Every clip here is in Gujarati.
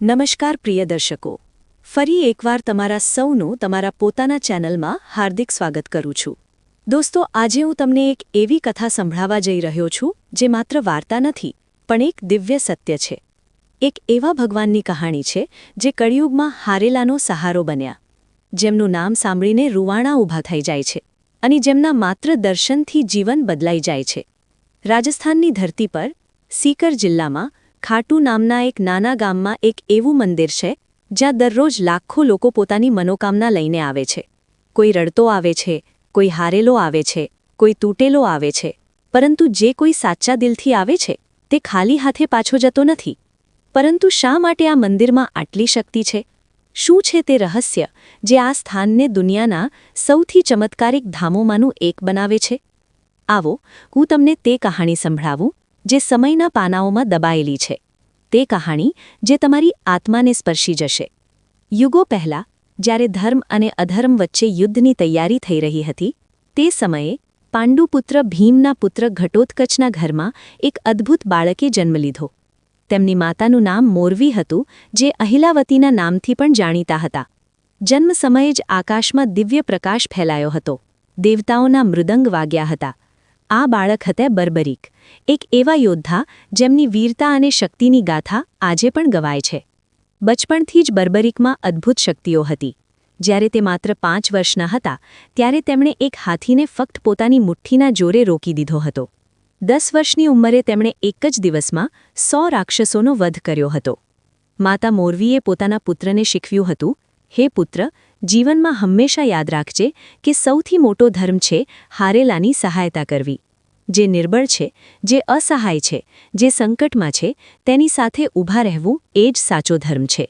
નમસ્કાર પ્રિય દર્શકો, ફરી એકવાર તમારા સૌનું તમારા પોતાના ચેનલમાં હાર્દિક સ્વાગત કરું છું. દોસ્તો, આજે હું તમને એક એવી કથા સંભળાવવા જઈ રહ્યો છું જે માત્ર વાર્તા નથી પણ એક દિવ્ય સત્ય છે. એક એવા ભગવાનની કહાણી છે જે કળિયુગમાં હારેલાનો સહારો બન્યા, જેમનું નામ સાંભળીને રૂવાણા ઊભા થઈ જાય છે અને જેમના માત્ર દર્શનથી જીવન બદલાઈ જાય છે. રાજસ્થાનની ધરતી પર સીકર જિલ્લામાં ખાટુ નામના એક નાના ગામમાં એક એવું મંદિર છે જ્યાં દરરોજ લાખો લોકો પોતાની મનોકામના લઈને આવે છે. કોઈ રડતો આવે છે, કોઈ હારેલો આવે છે, કોઈ તૂટેલો આવે છે, પરંતુ જે કોઈ સાચા દિલથી આવે છે તે ખાલી હાથે પાછો જતો નથી. પરંતુ શા માટે આ મંદિરમાં આટલી શક્તિ છે? શું છે તે રહસ્ય જે આ સ્થાનને દુનિયાના સૌથી ચમત્કારિક ધામોમાંનું એક બનાવે છે? આવો, હું તમને તે કહાણી સંભળાવું જે સમયના પાનાઓમાં દબાયેલી છે. તે કહાણી જે તમારી આત્માને સ્પર્શી જશે. યુગો પહેલાં, જ્યારે ધર્મ અને અધર્મ વચ્ચે યુદ્ધની તૈયારી થઈ રહી હતી, તે સમયે પાંડુપુત્ર ભીમના પુત્ર ઘટોત્કચના ઘરમાં એક અદ્ભુત બાળકે જન્મ લીધો. તેમની માતાનું નામ મોરવી હતું, જે અહિલાવતીના નામથી પણ જાણીતા હતા. જન્મ સમયે જ આકાશમાં દિવ્ય પ્રકાશ ફેલાયો હતો. દેવતાઓના મૃદંગ વાગ્યા હતા. આ બાળક હતા બર્બરીક, એક એવા યોદ્ધા જેમની વીરતા અને શક્તિની ગાથા આજે પણ ગવાય છે. બચપણથી જ બર્બરીકમાં અદ્ભુત શક્તિઓ હતી. જ્યારે તે માત્ર 5 વર્ષના હતા ત્યારે તેમણે એક હાથીને ફક્ત પોતાની મુઠ્ઠીના જોરે રોકી દીધો હતો. 10 વર્ષની ઉંમરે તેમણે એક જ દિવસમાં 100 રાક્ષસોનો વધ કર્યો હતો. માતા મોરવીએ પોતાના પુત્રને શીખવ્યું હતું, હે પુત્ર, જીવનમાં હંમેશા યાદ રાખજે કે સૌથી મોટો ધર્મ છે હારેલાની સહાયતા કરવી. જે નિર્બળ છે, જે અસહાય છે, જે સંકટમાં છે, તેની સાથે ઊભા રહેવું એ જ સાચો ધર્મ છે.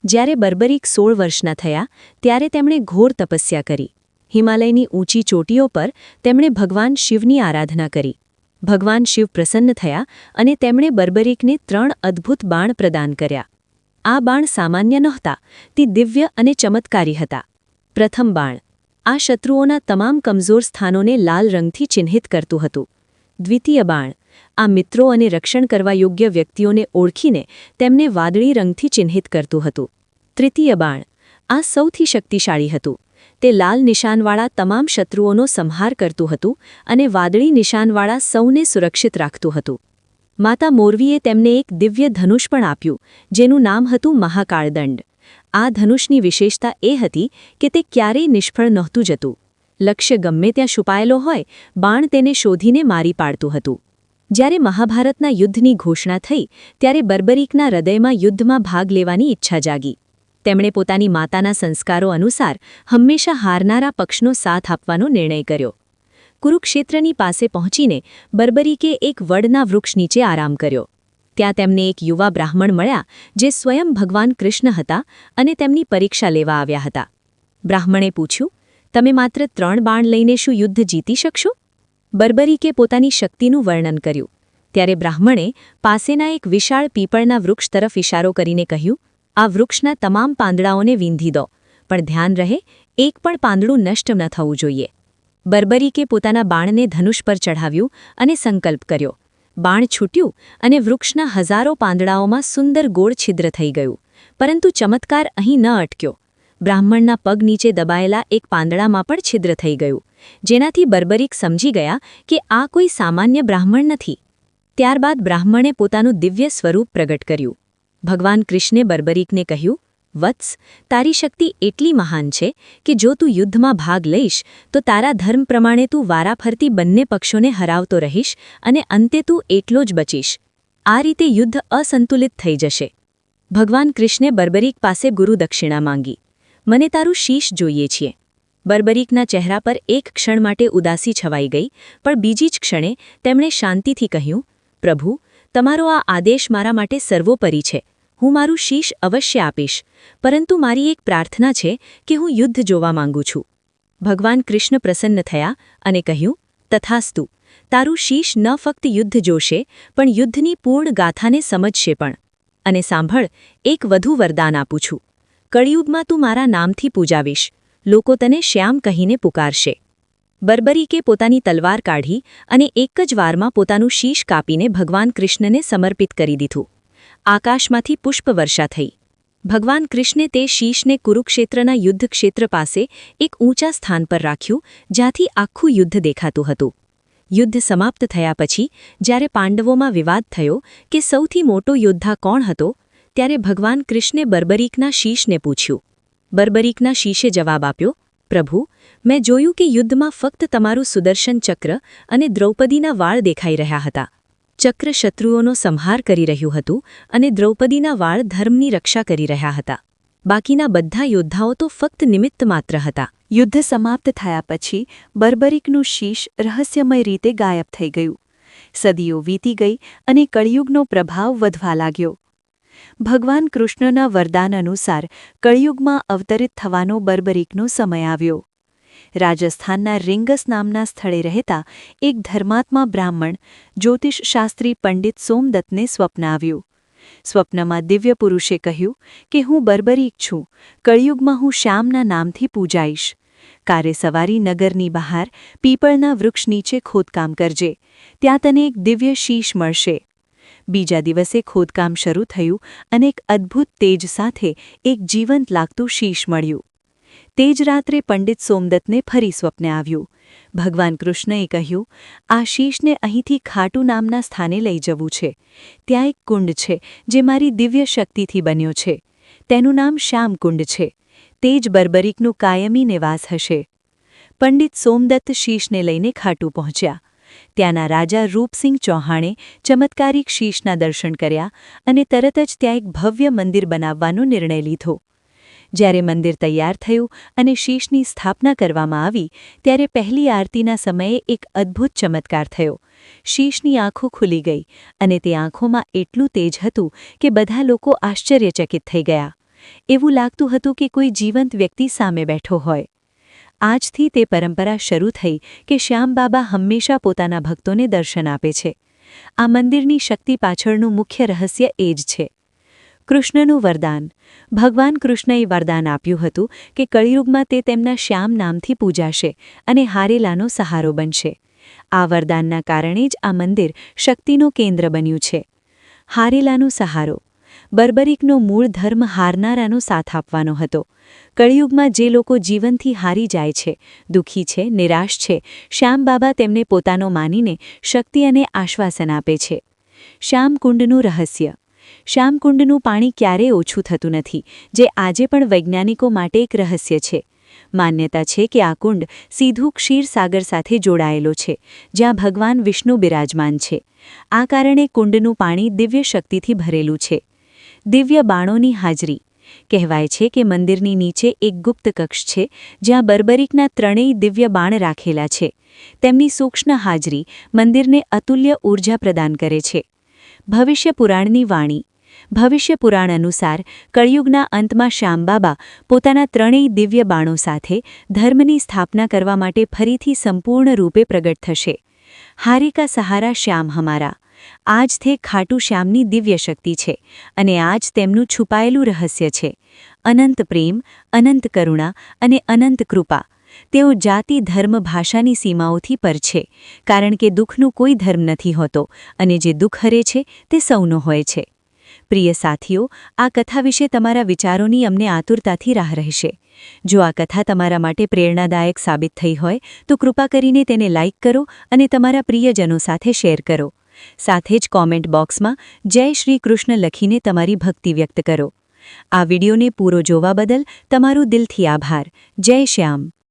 જ્યારે બર્બરીક 16 વર્ષના થયા ત્યારે તેમણે ઘોર તપસ્યા કરી. હિમાલયની ઊંચી ચોટીઓ પર તેમણે ભગવાન શિવની આરાધના કરી. ભગવાન શિવ પ્રસન્ન થયા અને તેમણે બર્બરીકને 3 અદ્ભુત બાણ પ્રદાન કર્યા. આ બાણ સામાન્ય નહોતા, તે દિવ્ય અને ચમત્કારી હતા. પ્રથમ બાણ આ શત્રુઓના તમામ કમજોર સ્થાનોને લાલ રંગથી ચિહ્નિત કરતું હતું. દ્વિતીય બાણ આ મિત્રો અને રક્ષણ કરવા યોગ્ય વ્યક્તિઓને ઓળખીને તેમને વાદળી રંગથી ચિહ્નિત કરતું હતું. તૃતીય બાણ આ સૌથી શક્તિશાળી હતું. તે લાલ નિશાનવાળા તમામ શત્રુઓનો સંહાર કરતું હતું અને વાદળી નિશાનવાળા સૌને સુરક્ષિત રાખતું હતું. માતા મોરવીએ તેમને એક દિવ્ય ધનુષ પણ આપ્યું, જેનું નામ હતું મહાકાળદંડ. આ ધનુષની વિશેષતા એ હતી કે તે ક્યારેય નિષ્ફળ નહોતું જતું. લક્ષ્ય ગમે ત્યાં છુપાયેલો હોય, બાણ તેને શોધીને મારી પાડતું હતું. જ્યારે મહાભારતના યુદ્ધની ઘોષણા થઈ ત્યારે બર્બરીકના હૃદયમાં યુદ્ધમાં ભાગ લેવાની ઈચ્છા જાગી. તેમણે પોતાની માતાના સંસ્કારો અનુસાર હંમેશા હારનારા પક્ષનો સાથ આપવાનો નિર્ણય કર્યો. કુરુક્ષેત્રની પાસે પહોંચીને બર્બરીકે એક વડના વૃક્ષ નીચે આરામ કર્યો. ત્યાં તેમને એક યુવા બ્રાહ્મણ મળ્યા જે સ્વયં ભગવાન કૃષ્ણ હતા અને તેમની પરીક્ષા લેવા આવ્યા હતા. બ્રાહ્મણે પૂછ્યું, તમે માત્ર 3 બાણ લઈને શું યુદ્ધ જીતી શકશો? બર્બરીકે પોતાની શક્તિનું વર્ણન કર્યું. ત્યારે બ્રાહ્મણે પાસેના એક વિશાળ પીપળના વૃક્ષ તરફ ઇશારો કરીને કહ્યું, આ વૃક્ષના તમામ પાંદડાઓને વીંધી દો, પણ ધ્યાન રહે, એક પણ પાંદડું નષ્ટ ન થવું જોઈએ. બર્બરીકે પોતાના બાણને ધનુષ પર ચઢાવ્યું અને સંકલ્પ કર્યો. બાણ છૂટ્યું અને વૃક્ષના હજારો પાંદડાઓમાં સુંદર ગોળ છિદ્ર થઈ ગયું. પરંતુ ચમત્કાર અહીં ન અટક્યો. બ્રાહ્મણના પગ નીચે દબાયેલા એક પાંદડામાં પણ છિદ્ર થઈ ગયું, જેનાથી બર્બરીક સમજી ગયા કે આ કોઈ સામાન્ય બ્રાહ્મણ નથી. ત્યારબાદ બ્રાહ્મણે પોતાનું દિવ્ય સ્વરૂપ પ્રગટ કર્યું. ભગવાન કૃષ્ણે બર્બરીકને કહ્યું, વત્સ, તારી શક્તિ એટલી મહાન છે કે જો તું યુદ્ધમાં ભાગ લઈશ તો તારા ધર્મ પ્રમાણે તું વારાફરતી બંને પક્ષોને હરાવતો રહીશ અને અંતે તું એટલો જ બચીશ. આ રીતે યુદ્ધ અસંતુલિત થઈ જશે. ભગવાન કૃષ્ણે બર્બરીક પાસે ગુરુ દક્ષિણા માંગી. મને તારું શીશ જોઈએ છીએ. બર્બરીકના ચહેરા પર એક ક્ષણ માટે ઉદાસી છવાઈ ગઈ, પણ બીજી જ ક્ષણે તેમણે શાંતિથી કહ્યું, પ્રભુ, તમારો આ આદેશ મારા માટે સર્વોપરી છે. હું મારું શીશ અવશ્ય આપીશ, પરંતુ મારી એક પ્રાર્થના છે કે હું યુદ્ધ જોવા માંગુ છું. ભગવાન કૃષ્ણ પ્રસન્ન થયા અને કહ્યું, તથાસ્તુ, તારું શીશ ન ફક્ત યુદ્ધ જોશે પણ યુદ્ધની પૂર્ણ ગાથાને સમજશે પણ. અને સાંભળ, એક વધુ વરદાન આપું છું. કળિયુગમાં તું મારા નામથી પૂજાવીશ, લોકો તને શ્યામ કહીને પુકારશે. બર્બરીકે પોતાની તલવાર કાઢી અને એક જ વારમાં પોતાનું શીશ કાપીને ભગવાન કૃષ્ણને સમર્પિત કરી દીધું. આકાશમાંથી પુષ્પવર્ષા થઈ. ભગવાન કૃષ્ણે તે શીશને કુરુક્ષેત્રના યુદ્ધક્ષેત્ર પાસે એક ઊંચા સ્થાન પર રાખ્યું, જ્યાંથી આખું યુદ્ધ દેખાતું હતું. યુદ્ધ સમાપ્ત થયા પછી જ્યારે પાંડવોમાં વિવાદ થયો કે સૌથી મોટો યોદ્ધા કોણ હતો, ત્યારે ભગવાન કૃષ્ણે બર્બરીકના શીશને પૂછ્યું. બર્બરીકના શીશે જવાબ આપ્યો, પ્રભુ, મેં જોયું કે યુદ્ધમાં ફક્ત તમારું સુદર્શન ચક્ર અને દ્રૌપદીના વાળ દેખાઈ રહ્યા હતા. ચક્ર શત્રુઓનો સંહાર કરી રહ્યું હતું અને દ્રૌપદીના વાળ ધર્મની રક્ષા કરી રહ્યા હતા. બાકીના બધા યોદ્ધાઓ તો ફક્ત નિમિત્ત માત્ર હતા. યુદ્ધ સમાપ્ત થયા પછી બર્બરીકનું શીશ રહસ્યમય રીતે ગાયબ થઈ ગયું. સદીઓ વીતી ગઈ અને કળિયુગનો પ્રભાવ વધવા લાગ્યો. ભગવાન કૃષ્ણના વરદાન અનુસાર કળિયુગમાં અવતરિત થવાનો બર્બરીકનો સમય આવ્યો. રાજસ્થાનના રીંગસ નામના સ્થળે રહેતા એક ધર્માત્મા બ્રાહ્મણ જ્યોતિષશાસ્ત્રી પંડિત સોમદત્તને સ્વપ્ન આવ્યું. સ્વપ્નમાં દિવ્ય પુરુષે કહ્યું કે હું બર્બરીક છું, કળિયુગમાં હું શ્યામના નામથી પૂજાઈશ. કારે સવારી નગરની બહાર પીપળના વૃક્ષ નીચે ખોદકામ કરજે, ત્યાં તને એક દિવ્ય શીશ મળશે. બીજા દિવસે ખોદકામ શરૂ થયું અને એક અદ્ભુત તેજ સાથે એક જીવંત લાગતું શીશ મળ્યું. તે જ રાત્રે પંડિત સોમદત્તને ફરી સ્વપ્ન આવ્યું. ભગવાન કૃષ્ણએ કહ્યું, આ શીશને અહીંથી ખાટુ નામના સ્થાને લઈ જવું છે. ત્યાં એક કુંડ છે જે મારી દિવ્ય શક્તિથી બન્યો છે. તેનું નામ શ્યામકુંડ છે. તે જ બર્બરીકનું કાયમી નિવાસ હશે. પંડિત સોમદત્ત શીશને લઈને ખાટુ પહોંચ્યા. ત્યાંના રાજા રૂપસિંહ ચૌહાણે ચમત્કારિક શીશના દર્શન કર્યા અને તરત જ ત્યાં એક ભવ્ય મંદિર બનાવવાનો નિર્ણય લીધો. જ્યારે મંદિર તૈયાર થયું અને શીશની સ્થાપના કરવામાં આવી, ત્યારે પહેલી આરતીના સમયે એક અદ્ભુત ચમત્કાર થયો. શીશની આંખો ખુલી ગઈ અને તે આંખોમાં એટલું તેજ હતું કે બધા લોકો આશ્ચર્યચકિત થઈ ગયા. એવું લાગતું હતું કે કોઈ જીવંત વ્યક્તિ સામે બેઠો હોય. આજથી તે પરંપરા શરૂ થઈ કે શ્યામબાબા હંમેશા પોતાના ભક્તોને દર્શન આપે છે. આ મંદિરની શક્તિ પાછળનું મુખ્ય રહસ્ય એ જ છે. કૃષ્ણનું વરદાન. ભગવાન કૃષ્ણએ વરદાન આપ્યું હતું કે કળિયુગમાં તે તેમના શ્યામ નામથી પૂજાશે અને હારેલાનો સહારો બનશે. આ વરદાનના કારણે જ આ મંદિર શક્તિનું કેન્દ્ર બન્યું છે. હારેલાનો સહારો. બર્બરીકનો મૂળ ધર્મ હારનારાનો સાથ આપવાનો હતો. કળિયુગમાં જે લોકો જીવનથી હારી જાય છે, દુઃખી છે, નિરાશ છે, શ્યામબાબા તેમને પોતાનો માનીને શક્તિ અને આશ્વાસન આપે છે. શ્યામકુંડનું રહસ્ય. શ્યામકુંડનું પાણી ક્યારેય ઓછું થતું નથી, જે આજે પણ વૈજ્ઞાનિકો માટે એક રહસ્ય છે. માન્યતા છે કે આ કુંડ સીધું ક્ષીરસાગર સાથે જોડાયેલો છે, જ્યાં ભગવાન વિષ્ણુ બિરાજમાન છે. આ કારણે કુંડનું પાણી દિવ્ય શક્તિથી ભરેલું છે. દિવ્ય બાણોની હાજરી. કહેવાય છે કે મંદિરની નીચે એક ગુપ્ત કક્ષ છે, જ્યાં બર્બરીકના ત્રણેય દિવ્ય બાણ રાખેલા છે. તેમની સૂક્ષ્મ હાજરી મંદિરને અતુલ્ય ઊર્જા પ્રદાન કરે છે. ભવિષ્ય પુરાણની વાણી. ભવિષ્ય પુરાણ અનુસાર કળિયુગના અંતમાં શ્યામબાબા પોતાના ત્રણેય દિવ્ય બાણો સાથે ધર્મની સ્થાપના કરવા માટે ફરીથી સંપૂર્ણ રૂપે પ્રગટ થશે. હારે કા સહારા શ્યામ હમારા. આજ તે ખાટુ શ્યામની દિવ્ય શક્તિ છે અને આજ તેમનું છુપાયેલું રહસ્ય છે. અનંત પ્રેમ, અનંત કરુણા અને અનંત કૃપા. તેઓ જાતિ, ધર્મ, ભાષાની સીમાઓથી પર છે, કારણ કે દુઃખનું કોઈ ધર્મ નથી હોતો અને જે દુઃખ હરે છે તે સૌનો હોય છે. પ્રિય સાથીઓ, આ કથા વિશે તમારા વિચારોની અમને આતુરતાથી રાહ રહેશે. જો આ કથા તમારા માટે પ્રેરણાદાયક સાબિત થઈ હોય તો કૃપા કરીને તેને લાઇક કરો અને તમારા પ્રિયજનો સાથે શેર કરો. સાથે જ કોમેન્ટ બોક્સમાં જય શ્રી કૃષ્ણ લખીને તમારી ભક્તિ વ્યક્ત કરો. આ વિડીયોને પૂરો જોવા બદલ તમારો દિલથી આભાર. જય શ્યામ.